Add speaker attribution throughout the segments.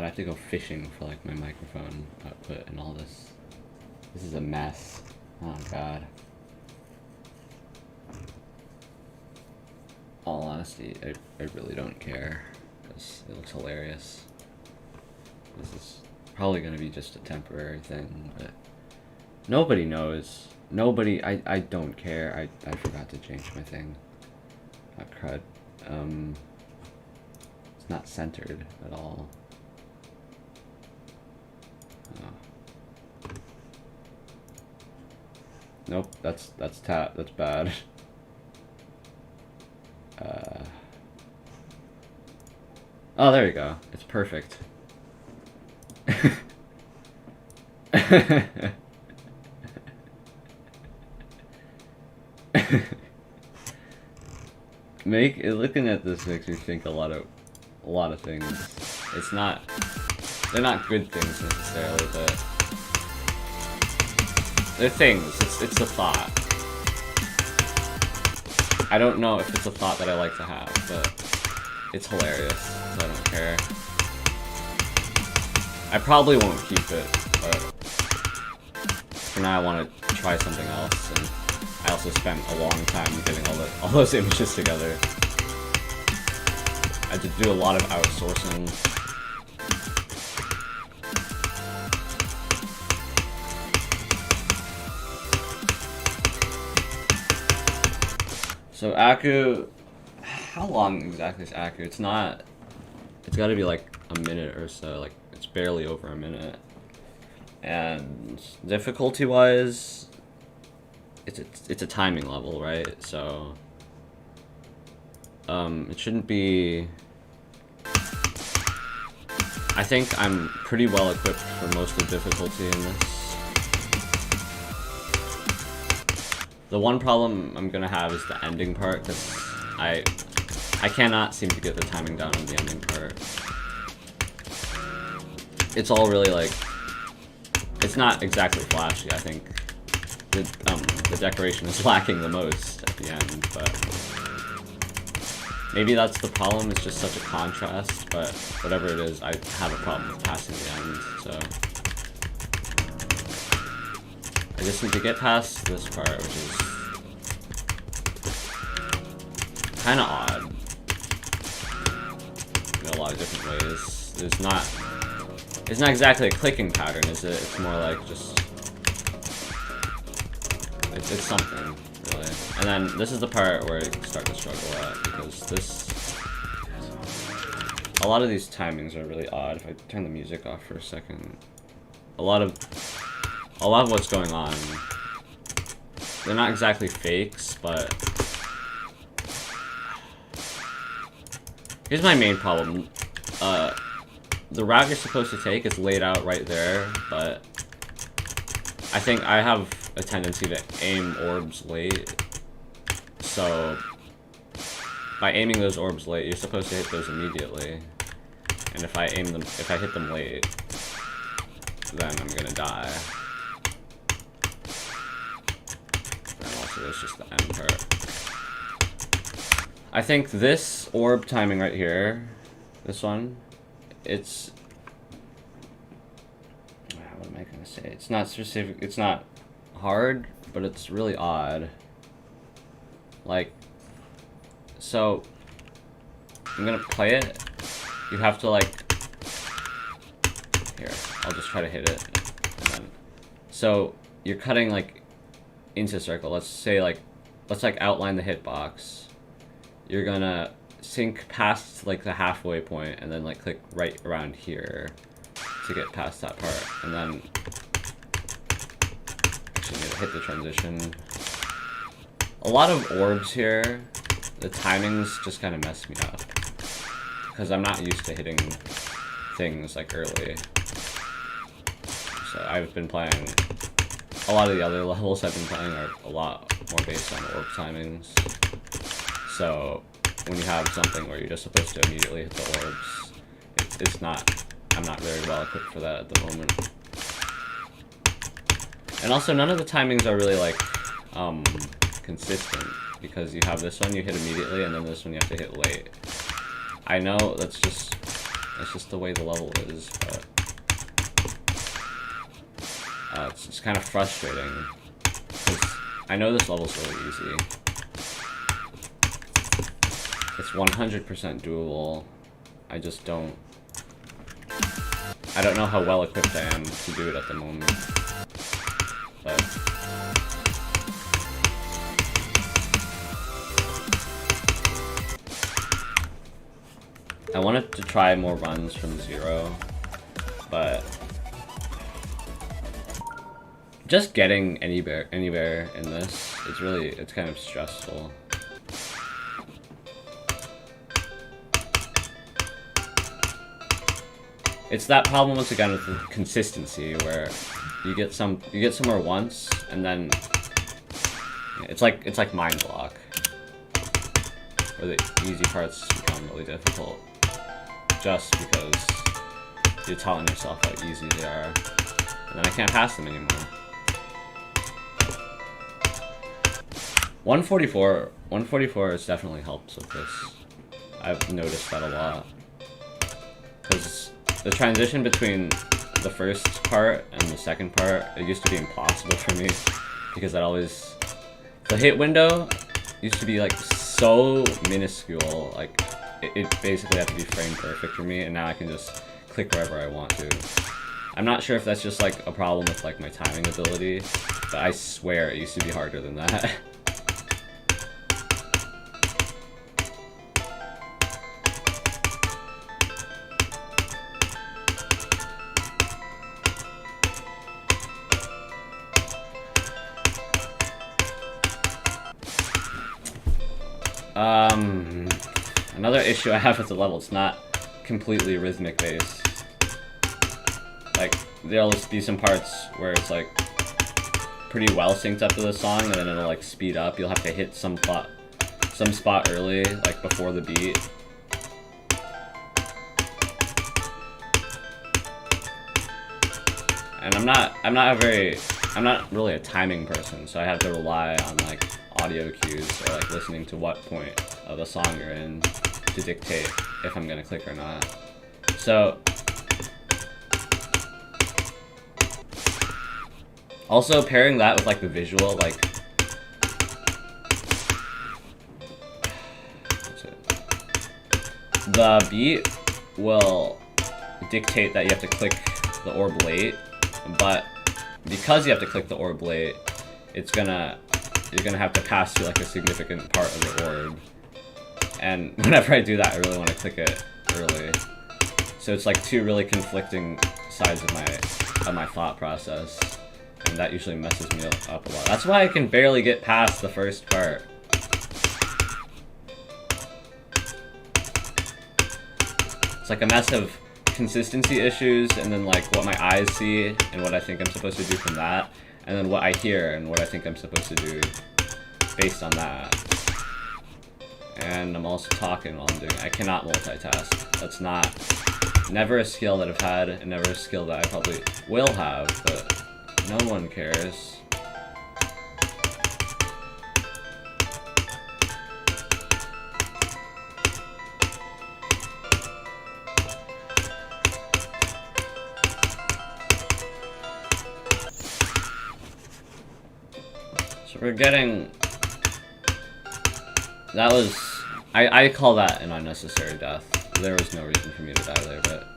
Speaker 1: I'd have to go fishing for like my microphone output and all this. This is a mess. Oh god. All honesty, I really don't care because it looks hilarious. This is probably gonna be just a temporary thing, but nobody knows. Nobody. I don't care. I forgot to change my thing. Crud. It's not centered at all. Oh. Nope. That's bad. Oh, there you go. It's perfect. Looking at this makes me think a lot of things. They're not good things necessarily, but they're things. It's a thought. I don't know if it's a thought that I like to have, but it's hilarious, so I don't care. I probably won't keep it, but for now I want to try something else, and I also spent a long time getting all those images together. I had to do a lot of outsourcing. So Aku, how long exactly is Aku? It's gotta be like a minute or so, like it's barely over a minute. And difficulty wise, it's a timing level, right? So it shouldn't be. I think I'm pretty well equipped for most of the difficulty in this. The one problem I'm gonna have is the ending part, because I cannot seem to get the timing down on the ending part. It's all really like, it's not exactly flashy. I think the decoration is lacking the most at the end, but maybe that's the problem. It's just such a contrast. But whatever it is, I have a problem with passing the end. So I just need to get past this part, which is kind of odd in a lot of different ways. It's not exactly a clicking pattern, is it? It's more like just, it's something, really. And then this is the part where I start to struggle at, because a lot of these timings are really odd. If I turn the music off for a second, a lot of what's going on, they're not exactly fakes, but here's my main problem. The route you're supposed to take is laid out right there, but I think I have a tendency to aim orbs late. So by aiming those orbs late, you're supposed to hit those immediately. And if I hit them late, then I'm gonna die. And also there's just the end part. I think this orb timing right here, this one, what am I gonna say? It's not specific, it's not hard, but it's really odd. Like, so, I'm gonna play it. You have to like, here, I'll just try to hit it. And then, so, you're cutting like into a circle. Let's outline the hitbox. You're gonna sync past like the halfway point and then like click right around here to get past that part, and then actually need to hit the transition. A lot of orbs here, the timings just kind of mess me up because I'm not used to hitting things like early. So I've been playing, a lot of the other levels I've been playing are a lot more based on orb timings. So when you have something where you're just supposed to immediately hit the orbs, I'm not very well equipped for that at the moment. And also none of the timings are really like consistent, because you have this one you hit immediately and then this one you have to hit late. I know that's just That's just the way the level is, but it's just kind of frustrating because I know this level's really easy. It's 100% doable. I just don't. I don't know how well equipped I am to do it at the moment, but. I wanted to try more runs from 0, but just getting anywhere in this, it's kind of stressful. It's that problem once again with the consistency where you get somewhere once and then it's like mind block, where the easy parts become really difficult just because you're telling yourself how easy they are, and then I can't pass them anymore. 144 has definitely helped with this. I've noticed that a lot. Because the transition between the first part and the second part, it used to be impossible for me. Because the hit window used to be like so minuscule, like it basically had to be frame perfect for me, and now I can just click wherever I want to. I'm not sure if that's just like a problem with like my timing ability, but I swear it used to be harder than that. Another issue I have with the level, it's not completely rhythmic based. Like, there'll just be some parts where it's like pretty well synced up to the song, and then it'll like speed up. You'll have to hit some spot early, like before the beat. And I'm not really a timing person, so I have to rely on like audio cues or like listening to what point of the song you're in to dictate if I'm gonna click or not. So also pairing that with like the visual, like what's it? The beat will dictate that you have to click the orb late, but because you have to click the orb late, you're gonna have to pass through like a significant part of the orb. And whenever I do that, I really want to click it early. So it's like two really conflicting sides of my thought process, and that usually messes me up a lot. That's why I can barely get past the first part. It's like a mess of consistency issues, and then like what my eyes see and what I think I'm supposed to do from that, and then what I hear and what I think I'm supposed to do based on that. And I'm also talking while I'm doing it. I cannot multitask. That's never a skill that I've had, and never a skill that I probably will have, but no one cares. So we're getting... That was... I call that an unnecessary death. There was no reason for me to die there, but...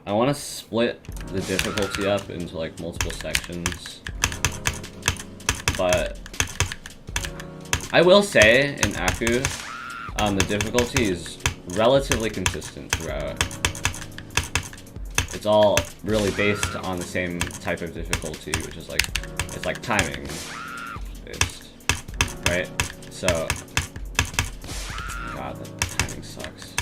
Speaker 1: I want to split the difficulty up into like multiple sections, but I will say in Aku, the difficulty is relatively consistent throughout. It's all really based on the same type of difficulty, which is like, it's like timing based, right? So, God, the timing sucks.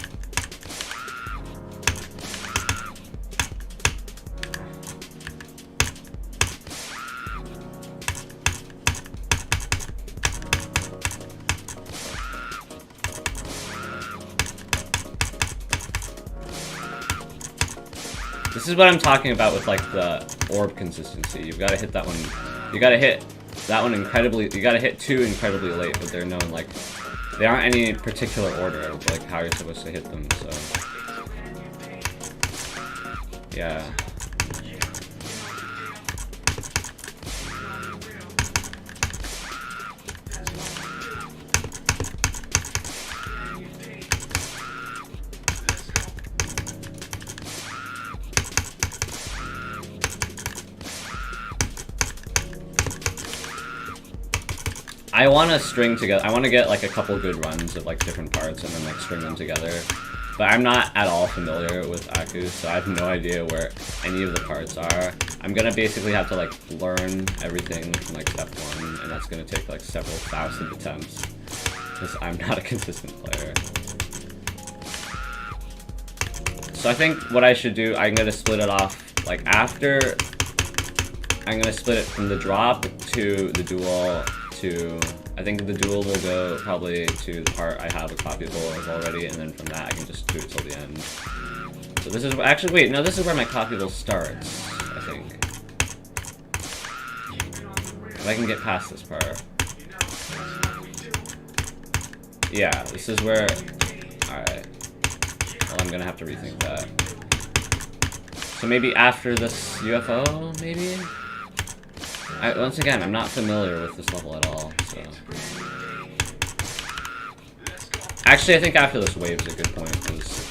Speaker 1: This is what I'm talking about with like the orb consistency. You've got to hit that one. You got to hit that one incredibly. You got to hit 2 incredibly late, but they're known like they aren't any particular order of like how you're supposed to hit them. So yeah. I want to string together. I want to get like a couple good runs of like different parts and then like string them together. But I'm not at all familiar with Aku, so I have no idea where any of the parts are. I'm gonna basically have to like learn everything from like step 1, and that's gonna take like several thousand attempts because I'm not a consistent player. So I think what I should do, I'm gonna split it off like after. I'm gonna split it from the drop to the duel. I think the duel will go probably to the part I have a copyable of already, and then from that I can just do it till the end. So this is actually wait, no, this is where my copyable starts, I think. If I can get past this part. Yeah, this is where. Alright. Well, I'm gonna have to rethink that. So maybe after this UFO, maybe? Once again, I'm not familiar with this level at all, so... Actually, I think after this wave's a good point, because...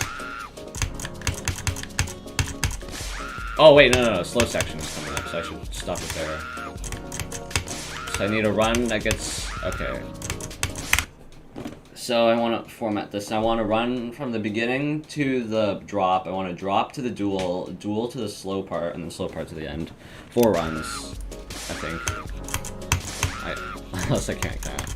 Speaker 1: Oh, wait, no, slow section is coming up, so I should stop it there. So I need a run that gets... Okay. So I want to format this. I want to run from the beginning to the drop. I want to drop to the duel to the slow part, and then slow part to the end. 4 runs. I think. Unless I can't count.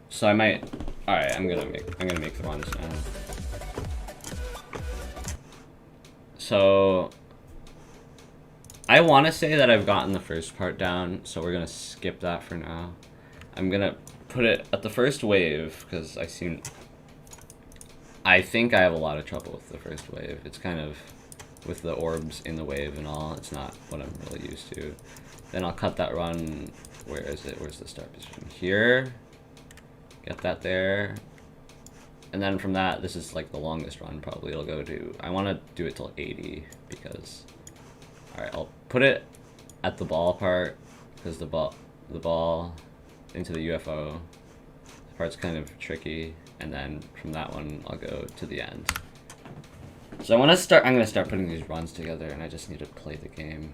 Speaker 1: So I might. All right, I'm gonna make the runs now. So I want to say that I've gotten the first part down, so we're gonna skip that for now. I'm gonna put it at the first wave because I think I have a lot of trouble with the first wave. It's kind of with the orbs in the wave and all. It's not what I'm really used to. Then I'll cut that run. Where is it? Where's the start position? Here. Get that there, and then from that, this is like the longest run probably. It'll go to, I want to do it till 80 because, all right, I'll put it at the ball part because the ball into the UFO the part's kind of tricky, and then from that one I'll go to the end. So I'm gonna start putting these runs together, and I just need to play the game.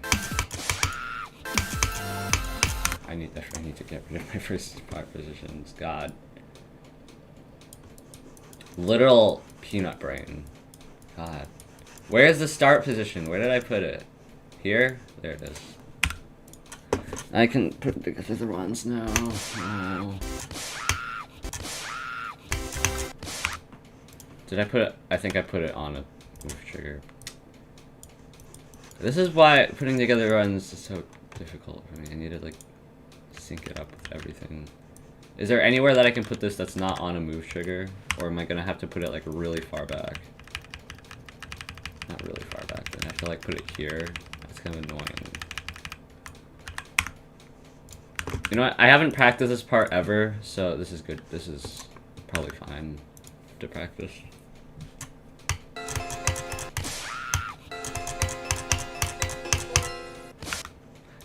Speaker 1: I need to get rid of my first part positions. God. Literal peanut brain. God. Where's the start position? Where did I put it? Here? There it is. I can put together the runs now. Oh. Did I put it? I think I put it on a move trigger. This is why putting together runs is so difficult for me. I need to like sync it up with everything. Is there anywhere that I can put this that's not on a move trigger? Or am I gonna have to put it like really far back? Not really far back, then I have to like put it here. That's kind of annoying. You know what? I haven't practiced this part ever, so this is good. This is probably fine to practice.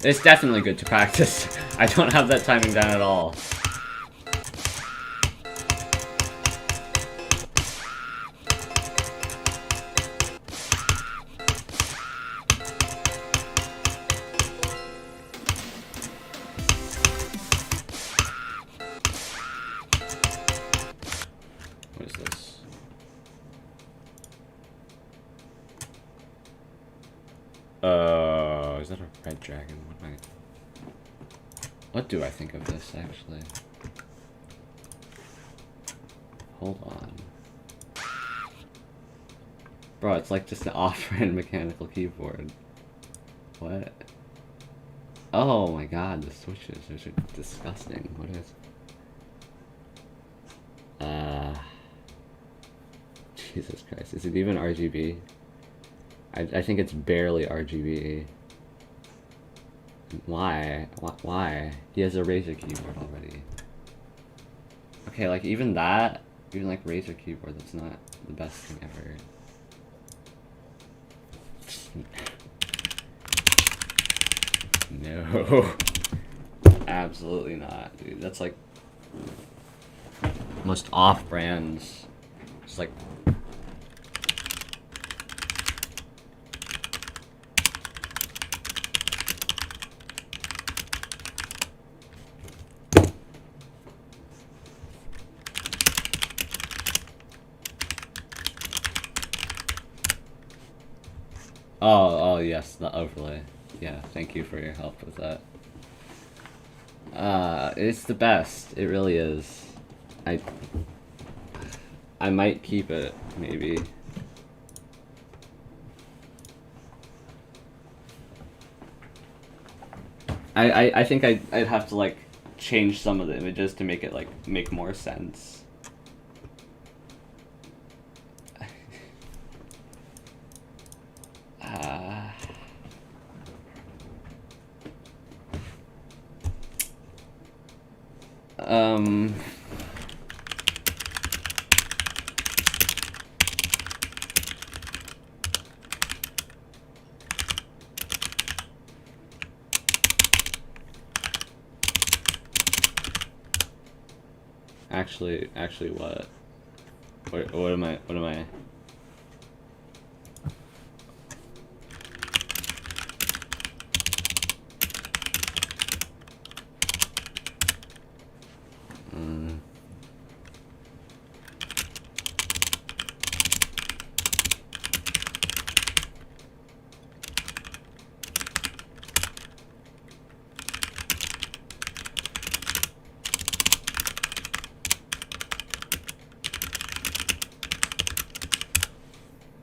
Speaker 1: It's definitely good to practice. I don't have that timing down at all. Is that a red dragon? What do I think of this, actually? Hold on. Bro, it's like just an off-brand mechanical keyboard. What? Oh my god, the switches. Those are disgusting. What is... Jesus Christ. Is it even RGB? I think it's barely RGB. Why? Why? He has a Razer keyboard already. Okay, like even that, even like Razer keyboard, that's not the best thing ever. No. Absolutely not, dude. That's like most off-brands. It's like... Oh, yes, the overlay. Yeah, thank you for your help with that. It's the best. It really is. I might keep it, maybe. I think I'd have to, like, change some of the images to make it, like, make more sense. Actually, what? What am I?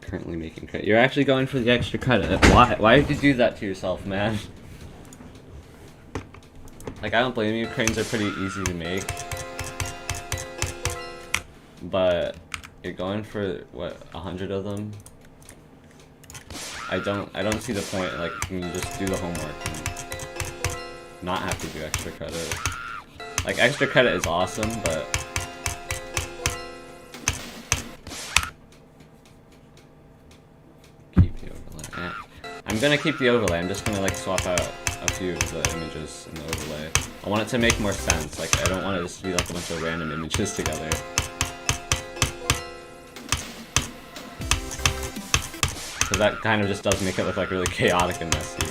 Speaker 1: Currently making credit. You're actually going for the extra credit. Why did you do that to yourself, man? Like, I don't blame you. Cranes are pretty easy to make. But you're going for what, 100 of them? I don't see the point. Like, you can just do the homework and not have to do extra credit. Like, extra credit is awesome, but I'm gonna keep the overlay. I'm just gonna like swap out a few of the images in the overlay. I want it to make more sense. Like, I don't want it just to be like a bunch of random images together. Because that kind of just does make it look like really chaotic and messy.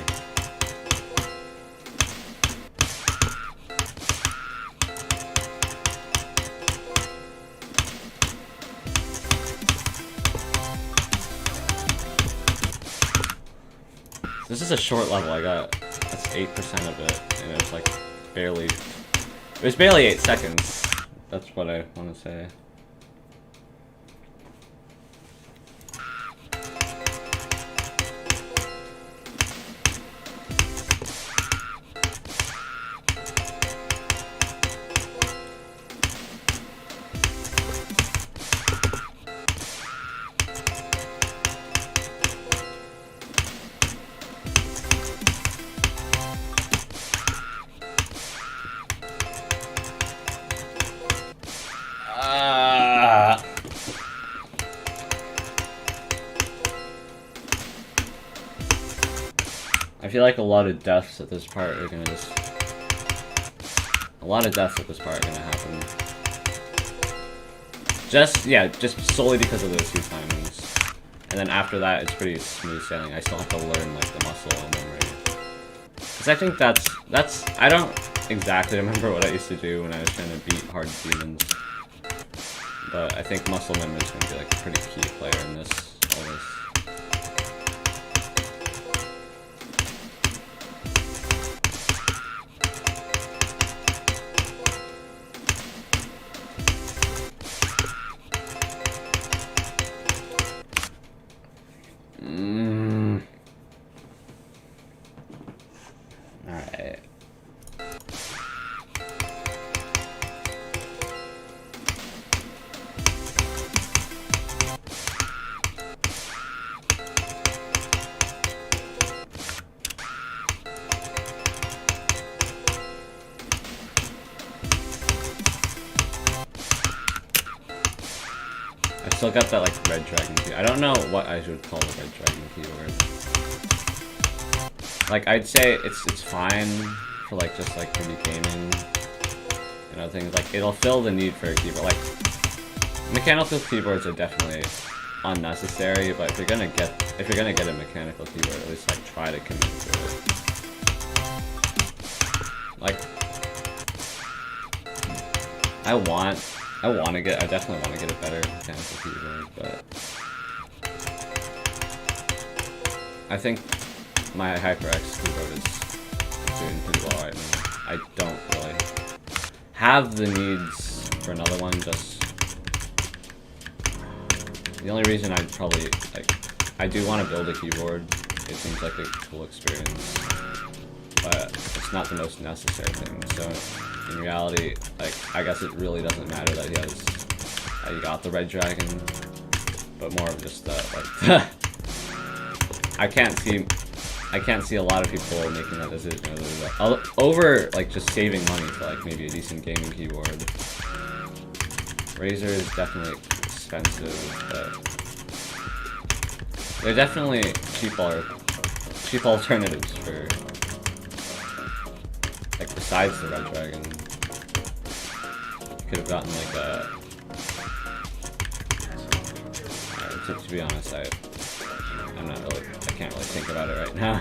Speaker 1: This is a short level. That's 8% of it, and it's like barely. It was barely 8 seconds. That's what I want to say. I feel like a lot of deaths at this part are gonna just... A lot of deaths at this part are gonna happen. Just solely because of those 2 timings. And then after that, it's pretty smooth sailing. I still have to learn, like, the muscle memory. Because I think that's... I don't exactly remember what I used to do when I was trying to beat hard demons. But I think muscle memory is gonna be, like, a pretty key player in this. All this. got that like red dragon key. I don't know what I should call the red dragon keyword. Like I'd say it's fine for like just like maybe gaming and other things. Like it'll fill the need for a keyboard. Like mechanical keyboards are definitely unnecessary, but if you're gonna get a mechanical keyboard, at least like try to commit to it. Like I definitely want to get a better mechanical keyboard, but I think my HyperX keyboard is doing pretty well right now. I don't really have the needs for another one. Just the only reason I'd probably I do want to build a keyboard. It seems like a cool experience, but it's not the most necessary thing. So in reality, like I guess it really doesn't matter that he got the red dragon, but more of just that like I can't see a lot of people making that decision over like just saving money for like maybe a decent gaming keyboard. Razer is definitely expensive, but they're definitely cheap alternatives for like besides the red dragon. You could have gotten like a. To be honest, I can't really think about it right now.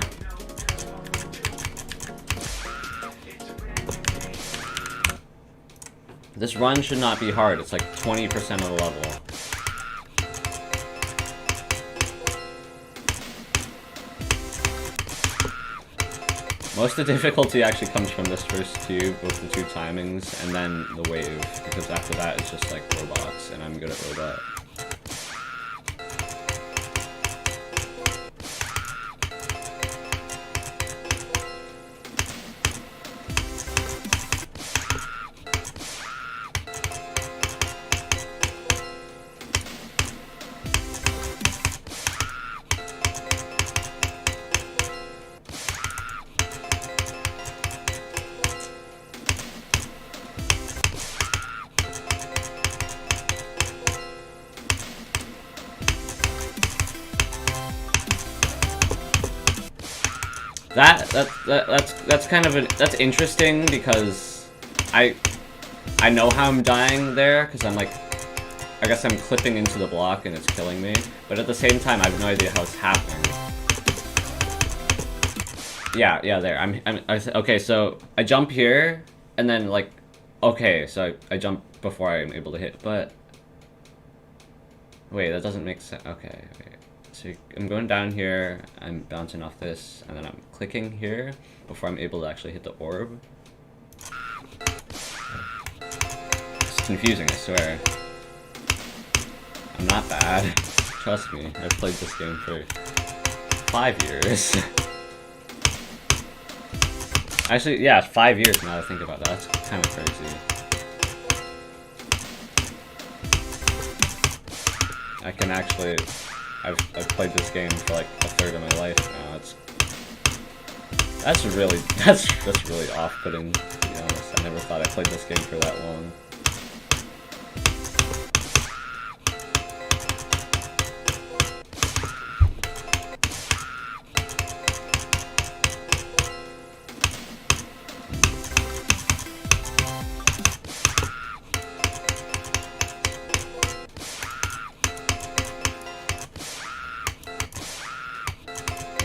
Speaker 1: This run should not be hard. It's like 20% of the level. Most of the difficulty actually comes from this first cube with the 2 timings, and then the wave, because after that it's just like robots, and I'm good at robot. That's kind of that's interesting because I know how I'm dying there because I'm like I guess I'm clipping into the block and it's killing me, but at the same time I have no idea how it's happening. Yeah, there. Okay, so I jump here and then like okay, so I jump before I'm able to hit, but wait, that doesn't make sense. Okay. So I'm going down here, I'm bouncing off this, and then I'm clicking here before I'm able to actually hit the orb. It's confusing, I swear. I'm not bad. Trust me, I've played this game for 5 years. Actually, yeah, 5 years now that I think about that. That's kind of crazy. I can actually... I've played this game for like a third of my life now. That's really off-putting, to be honest. I never thought I played this game for that long.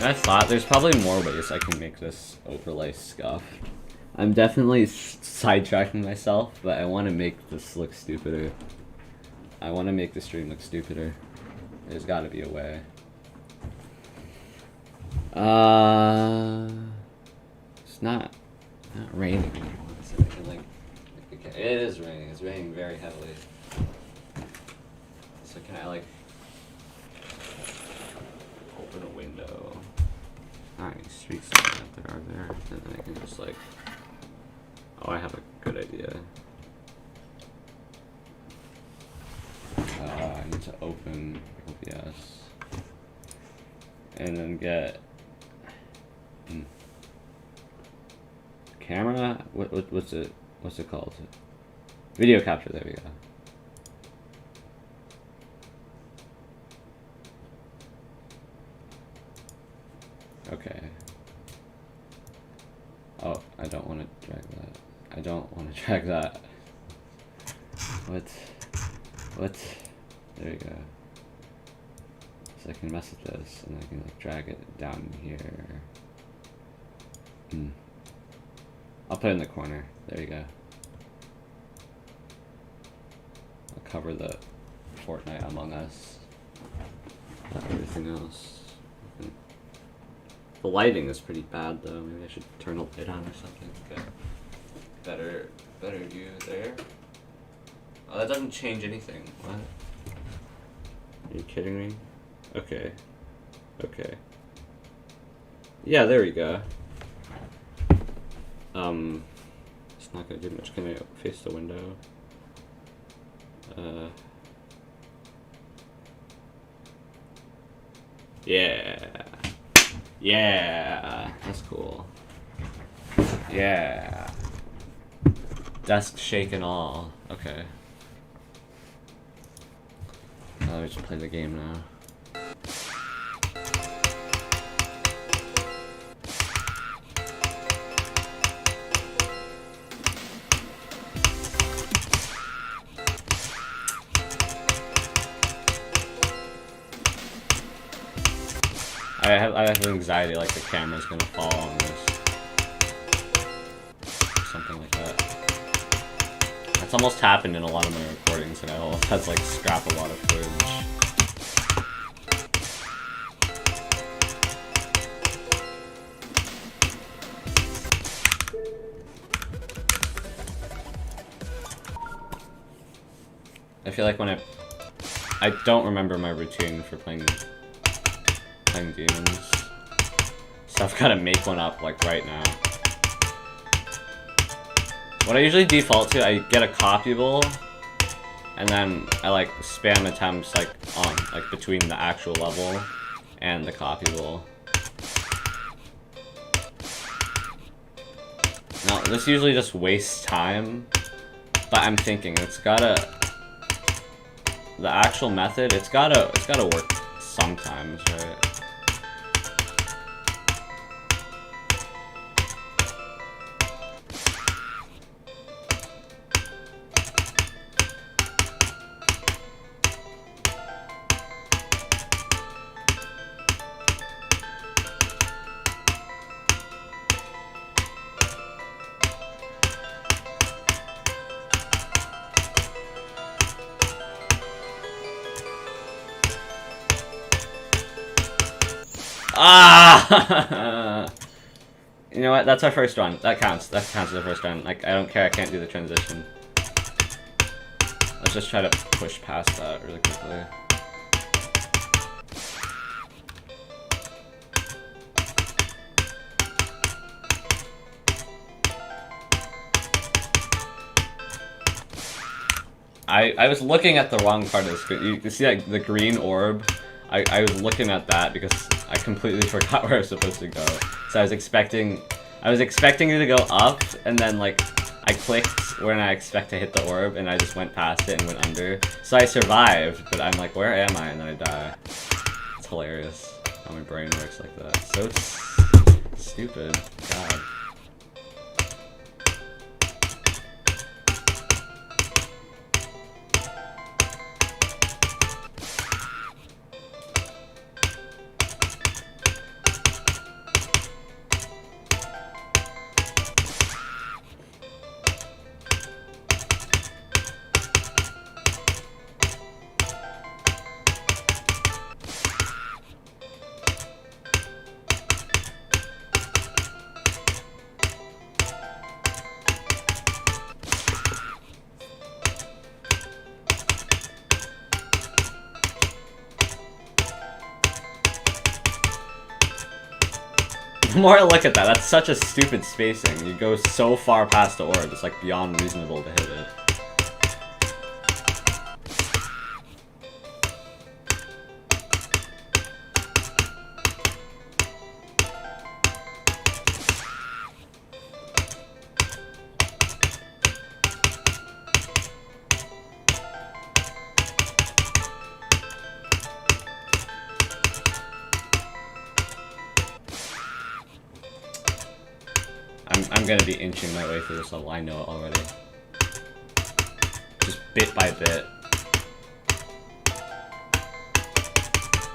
Speaker 1: I thought there's probably more ways I can make this overlay scuff. I'm definitely sidetracking myself, but I want to make this look stupider. I want to make the stream look stupider. There's got to be a way. It's not raining anymore, so I can like. It is raining. It's raining very heavily. So can I like open a window? How many streets that there are there? And then I can just like. Oh, I have a good idea. I need to open OBS and then get camera. What's it called? Video capture. There we go. Okay. Oh, I don't want to drag that. I don't want to drag that. What? What? There you go. So I can mess with this, and I can like drag it down here. I'll put it in the corner. There you go. I'll cover the Fortnite Among Us. Not everything else. The lighting is pretty bad though. Maybe I should turn a light on or something. Okay. Better view there. Oh, that doesn't change anything. What? Are you kidding me? Okay. Okay. Yeah, there we go. It's not gonna do much. Can I face the window? Yeah. Yeah. That's cool. Yeah. Desk shake and all. Okay. Now we should play the game now. I have anxiety like the camera's gonna fall on this. Something like that. That's almost happened in a lot of my recordings, and I almost had to like scrap a lot of footage. I feel like when I don't remember my routine for playing demons, so I've got to make one up like right now. What I usually default to, I get a copyable, and then I like spam attempts like on like between the actual level and the copyable. Now this usually just wastes time, but I'm thinking it's gotta, the actual method, it's gotta work sometimes, right? Ah! You know what? That's our first run. That counts. That counts as the first run. Like, I don't care. I can't do the transition. Let's just try to push past that really quickly. I was looking at the wrong part of the screen. You see that the green orb? I was looking at that because I completely forgot where I was supposed to go. So I was expecting it to go up, and then like I clicked when I expect to hit the orb, and I just went past it and went under. So I survived, but I'm like, where am I? And then I die. It's hilarious how my brain works like that. So stupid. God. The more I look at that, that's such a stupid spacing. You go so far past the orb, it's like beyond reasonable to hit it. I'm gonna be inching my way through this level. I know it already. Just bit by bit.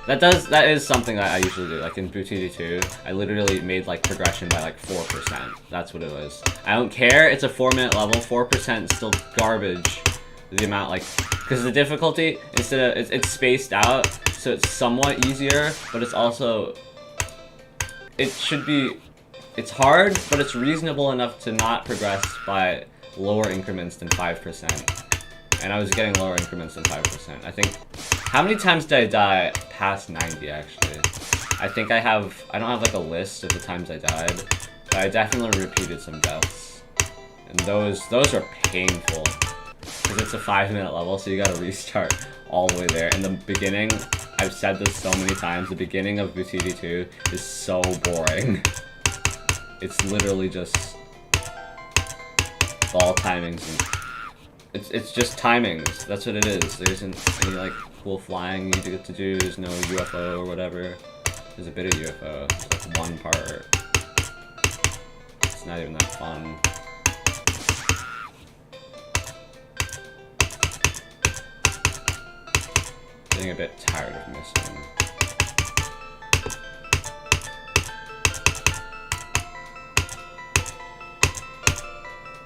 Speaker 1: That is something that I usually do. Like in Booty 2, I literally made like progression by like 4%. That's what it was. I don't care. It's a 4-minute level. 4% is still garbage. The amount like, because the difficulty instead of it's spaced out, so it's somewhat easier, but it's also it's hard, but it's reasonable enough to not progress by lower increments than 5%. And I was getting lower increments than 5%. I think, how many times did I die past 90 actually? I think I don't have like a list of the times I died, but I definitely repeated some deaths. And those are painful. Because it's a 5-minute level, so you gotta restart all the way there. In the beginning, I've said this so many times, the beginning of Booty 2 is so boring. It's literally just ball timings and it's just timings. That's what it is. There isn't any like cool flying you get to do. There's no UFO or whatever. There's a bit of UFO. It's like one part. It's not even that fun. Getting a bit tired of missing.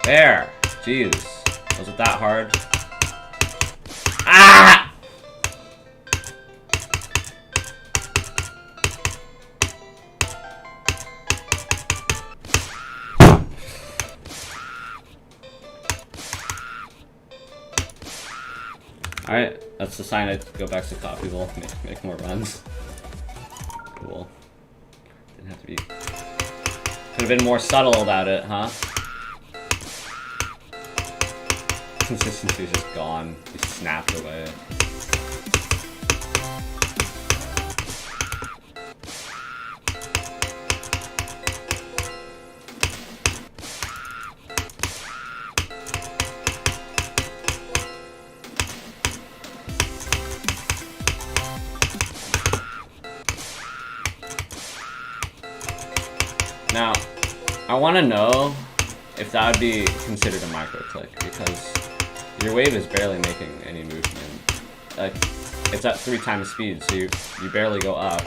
Speaker 1: There! Jeez. Was it that hard? Ah! Alright, that's the sign I go back to Coffee Bowl, make more runs. Cool. Didn't have to be... Could have been more subtle about it, huh? Consistency is just gone. He snapped away. Now, I want to know if that would be considered a micro-click, because your wave is barely making any movement. Like, it's at 3 times speed, so you barely go up.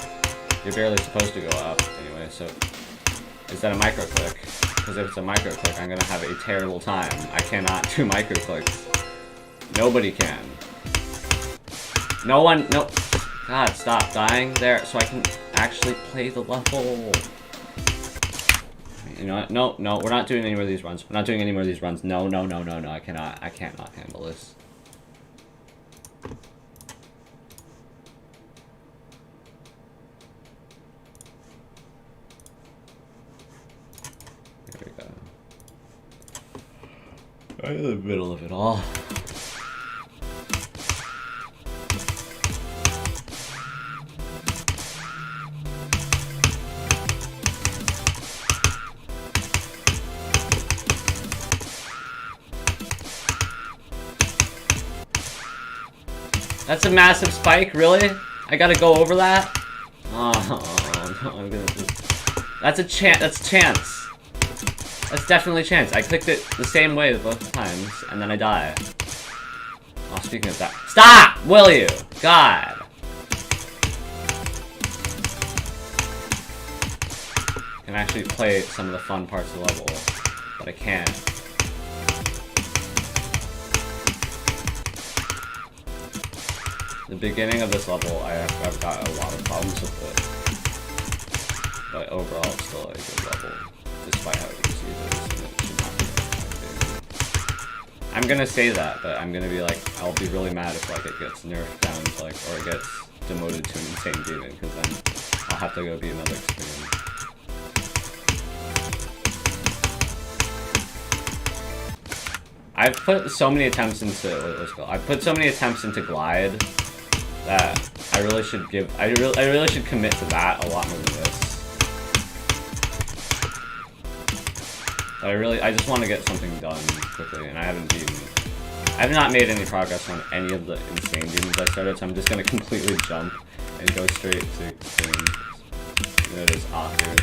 Speaker 1: You're barely supposed to go up, anyway, so... Is that a micro-click? Because if it's a micro-click, I'm gonna have a terrible time. I cannot do micro-clicks. Nobody can. No one... No... God, stop dying there so I can actually play the level. You know what? No, no, we're not doing any more of these runs. We're not doing any more of these runs. No, no, no, no, no. I cannot handle this. There we go. Right in the middle of it all. That's a massive spike, really? I gotta go over that? Oh, no, I'm gonna just... That's a chance, that's chance. That's definitely chance. I clicked it the same way both times, and then I die. Oh, speaking of that... Stop! Will you? God! I can actually play some of the fun parts of the level, but I can't. The beginning of this level, I've got a lot of problems with it. But overall, it's still a good level, despite how easy it is, and it should not be that. I'm gonna say that, but I'm gonna be like, I'll be really mad if like it gets nerfed down to like, or it gets demoted to an insane demon, because then I'll have to go be another extreme. I've put so many attempts into, what's it called? I've put so many attempts into Glide, that I really should I really should commit to that a lot more than this. But I just want to get something done quickly, and I have not made any progress on any of the insane demons I started, so I'm just gonna completely jump and go straight to extreme. You know, it is awkward.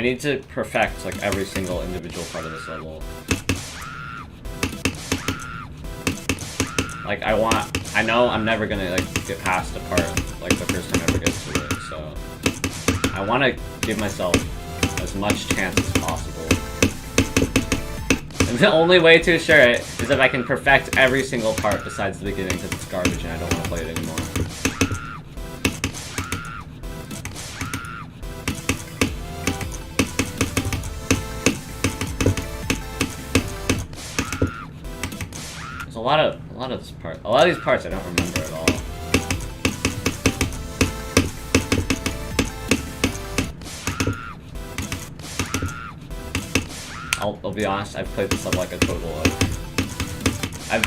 Speaker 1: need to perfect like every single individual part of this level. Like I know I'm never gonna like get past a part like the first time I ever get to it, so I want to give myself as much chance as possible. And the only way to assure it is if I can perfect every single part besides the beginning, because it's garbage and I don't want to play it anymore. There's a lot of this part. A lot of these parts I don't remember at all. I'll be honest, I've played this level like a total of...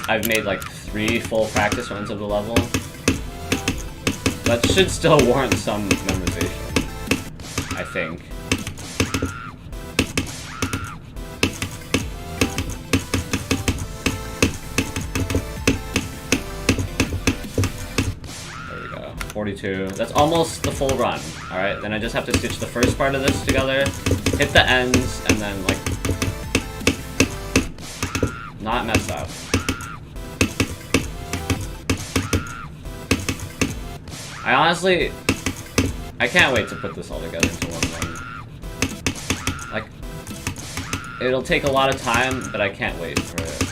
Speaker 1: I've made like 3 full practice runs of the level. That should still warrant some memorization, I think. There we go. 42. That's almost the full run, alright? Then I just have to stitch the first part of this together, hit the ends, and then like... not mess up. I can't wait to put this all together into one run. Like, it'll take a lot of time, but I can't wait for it.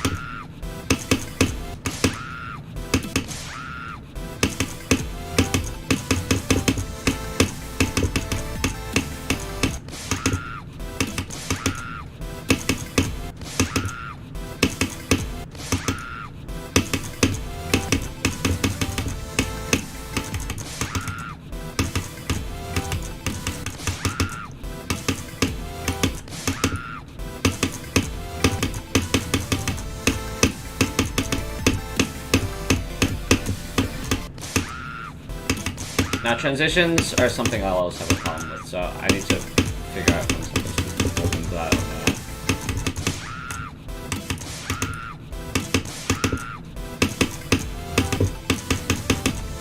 Speaker 1: Now, transitions are something I'll always have a problem with, so I need to figure out when something's built into that or not.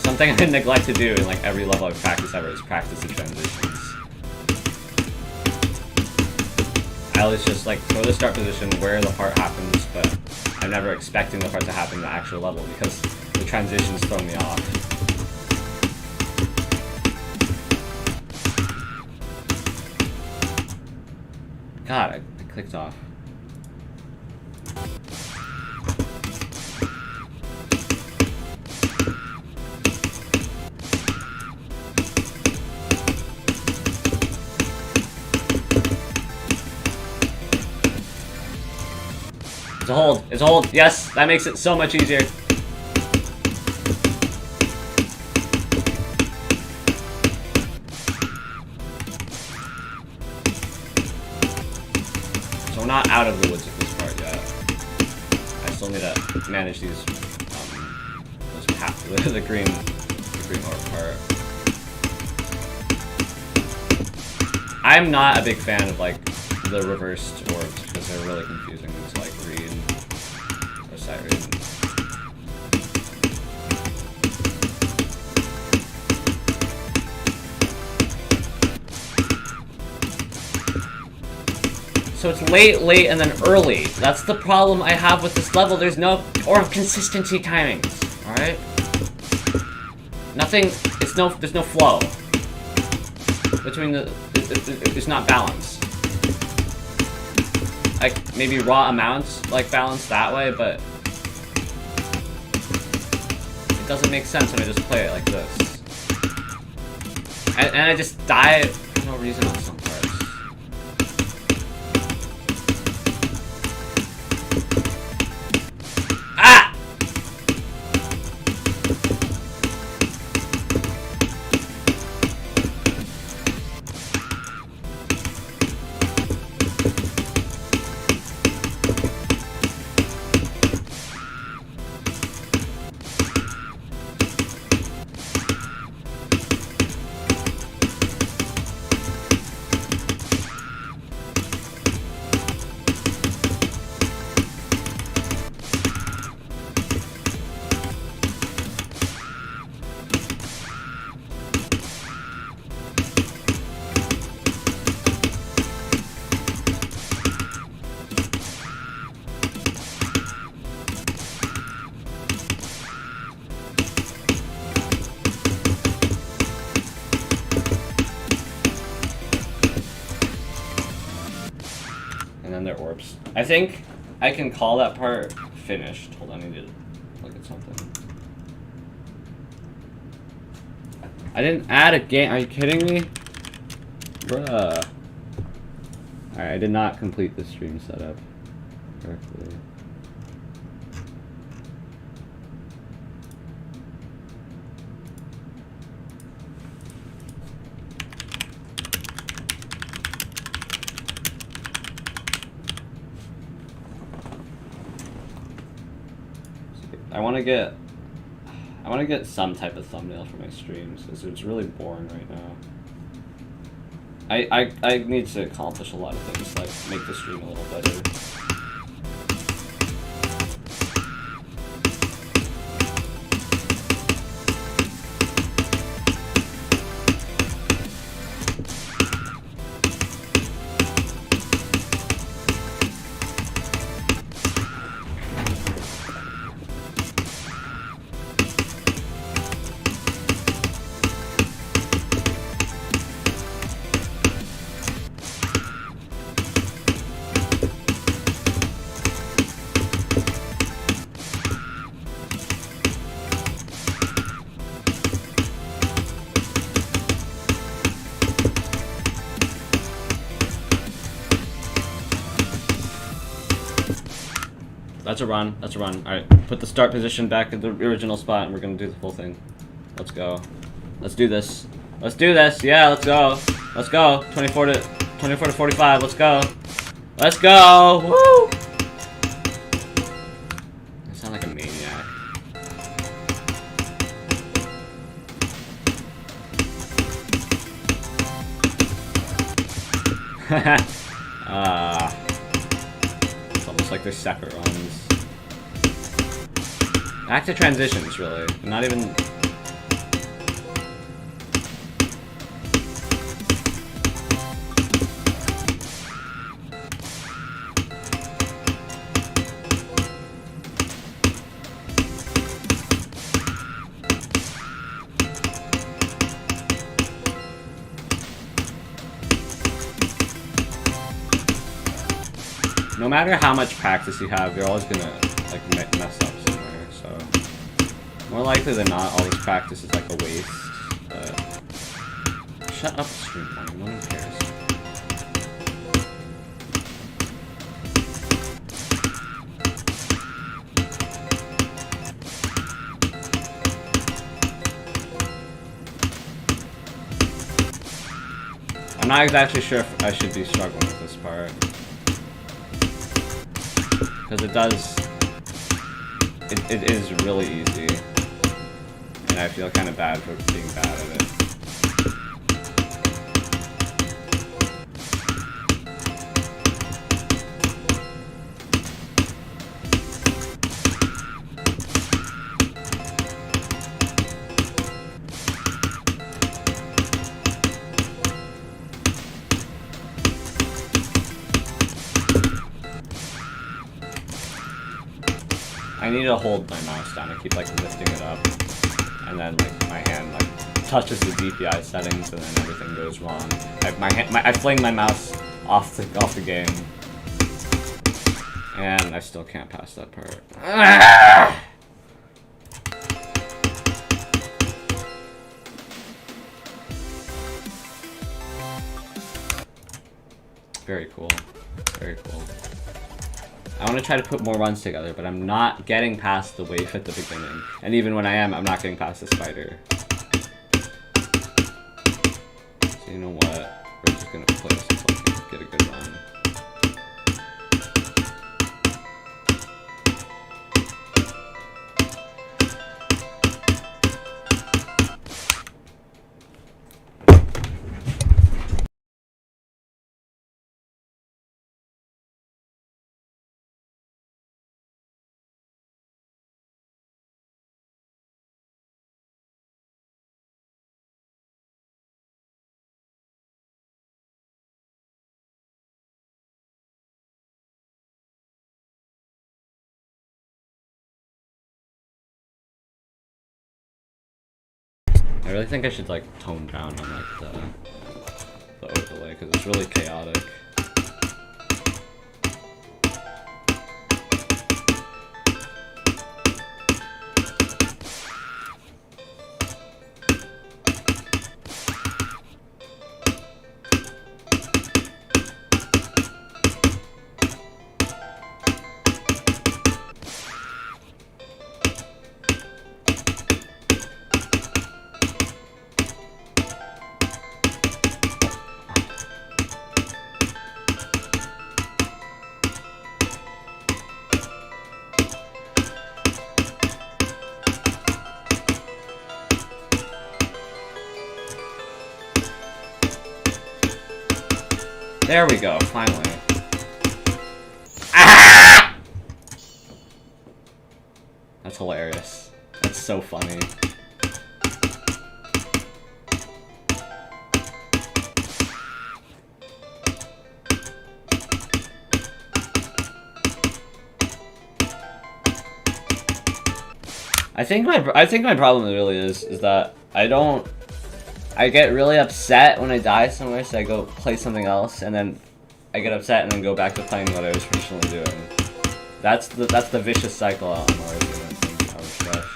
Speaker 1: Something I neglect to do in like every level of practice ever is practice the transitions. I always just like throw the start position where the part happens, but I'm never expecting the part to happen in the actual level because the transitions throw me off. God, I clicked off. It's a hold. It's a hold. Yes, that makes it so much easier. So we're not out of the woods with this part yet. I still need to manage these, those paths, the green orb part. I'm not a big fan of like the reversed orbs because they're really confusing to like read or sight read. So it's late, and then early. That's the problem I have with this level. There's no orb consistency timings. Alright? Nothing, there's no flow. Between it's not balance. Like, maybe raw amounts, like, balance that way, but it doesn't make sense when I just play it like this. And I just die for no reason on some parts. Ah! corpse. I think I can call that part finished. Hold on, I need to look at something. I didn't add a game. Are you kidding me? Bruh. Alright, I did not complete the stream setup correctly. I want to get some type of thumbnail for my streams because it's really boring right now. I need to accomplish a lot of things, like make the stream a little better. That's a run. That's a run. Alright, put the start position back at the original spot and we're gonna do the full thing. Let's go. Let's do this. Let's do this. Yeah, let's go. Let's go. 24 to 45. Let's go. Let's go. Woo! I sound like a maniac. It's almost like they're separate runs. Back to transitions, really. Not even... No matter how much practice you have, you're always gonna like mess up somewhere. So more likely than not, all this practice is like a waste. But shut up, stream point. No one cares. I'm not exactly sure if I should be struggling with this part. Because it is really easy, and I feel kind of bad for being bad at it. I need to hold my mouse down and keep like lifting it up, and then like my hand like touches the DPI settings, and then everything goes wrong. I fling my mouse off the game, and I still can't pass that part. Very cool. Very cool. I want to try to put more runs together, but I'm not getting past the wave at the beginning. And even when I am, I'm not getting past the spider. So you know what? We're just going to play this until we get a good run. I really think I should like tone down on like the overlay because it's really chaotic. There we go, finally. Ah! That's hilarious. That's so funny. I think my problem really is that I get really upset when I die somewhere, so I go play something else, and then I get upset and then go back to playing what I was originally doing. That's the vicious cycle I'm always doing. I was trash.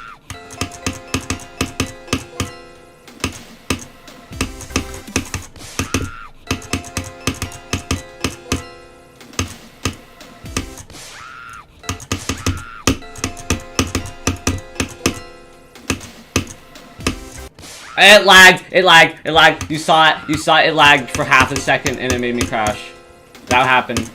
Speaker 1: It lagged. You saw it lagged for half a second and it made me crash. That happened.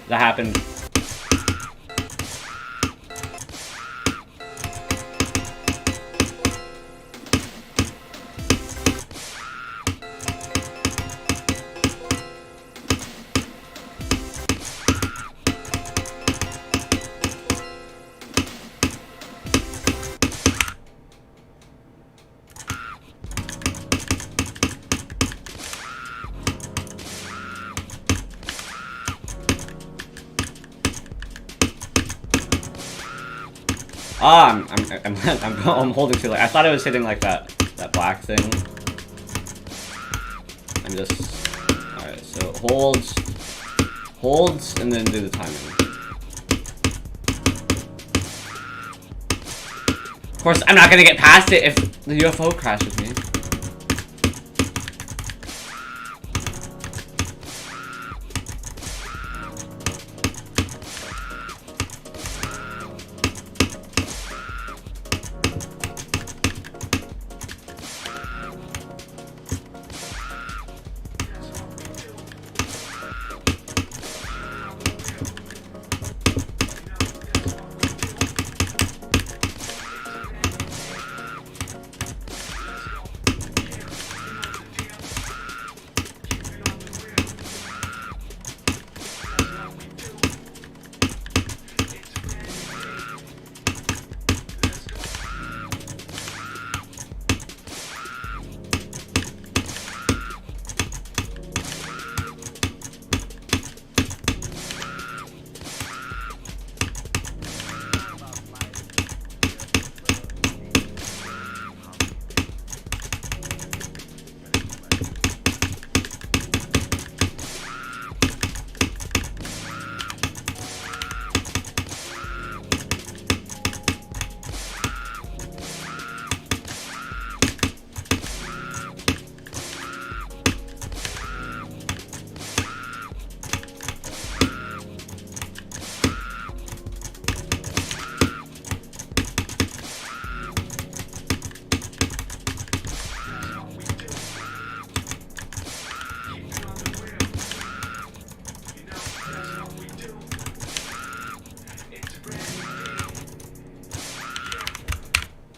Speaker 1: Ah, I'm holding too late. I thought I was hitting like that black thing. I'm just alright. So holds, and then do the timing. Of course, I'm not gonna get past it if the UFO crashes me.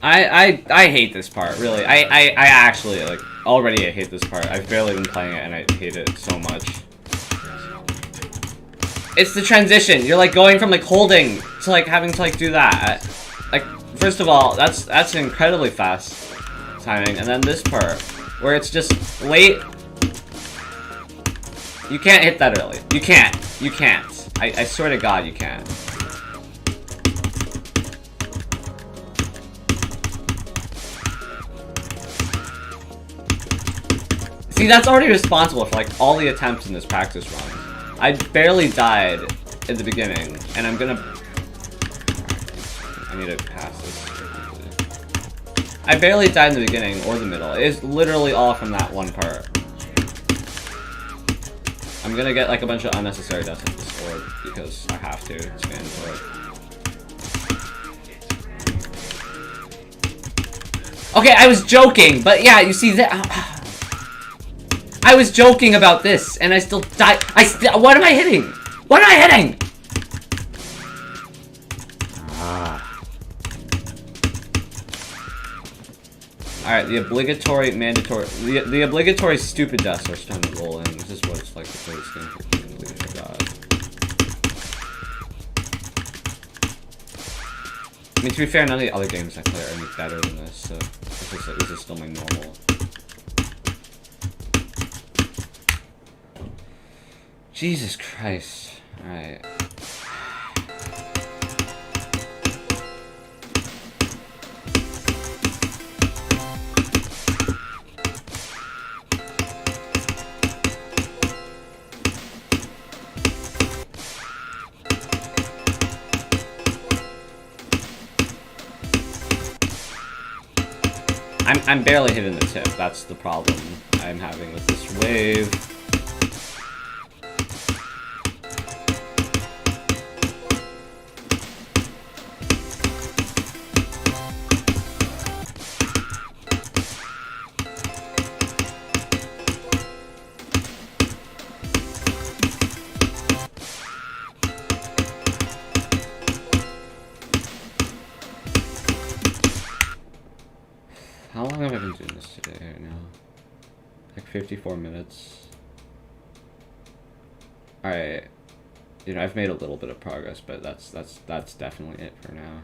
Speaker 1: I hate this part, really. I actually, like, already I hate this part. I've barely been playing it and I hate it so much. It's the transition. You're, like, going from, like, holding to, like, having to, like, do that. Like, first of all, that's incredibly fast timing. And then this part, where it's just late. You can't hit that early. You can't. You can't. I swear to God, you can't. See, that's already responsible for, like, all the attempts in this practice run. I barely died at the beginning, and I'm gonna... I need to pass this. I barely died in the beginning or the middle. It's literally all from that one part. I'm gonna get, like, a bunch of unnecessary deaths at this orb, because I have to. It's mandatory. Okay, I was joking, but yeah, you see that... I was joking about this, and I still died. What am I hitting? What am I hitting? Alright, the obligatory, mandatory, the obligatory stupid deaths are starting to roll in. This is what it's like to play this game. mean, to be fair, none of the other games I play are any better than this, so this is still my normal. Jesus Christ. Alright. I'm barely hitting the tip. That's the problem I'm having with this wave. How long have I been doing this today right now? Like 54 minutes. Alright. You know, I've made a little bit of progress, but that's definitely it for now.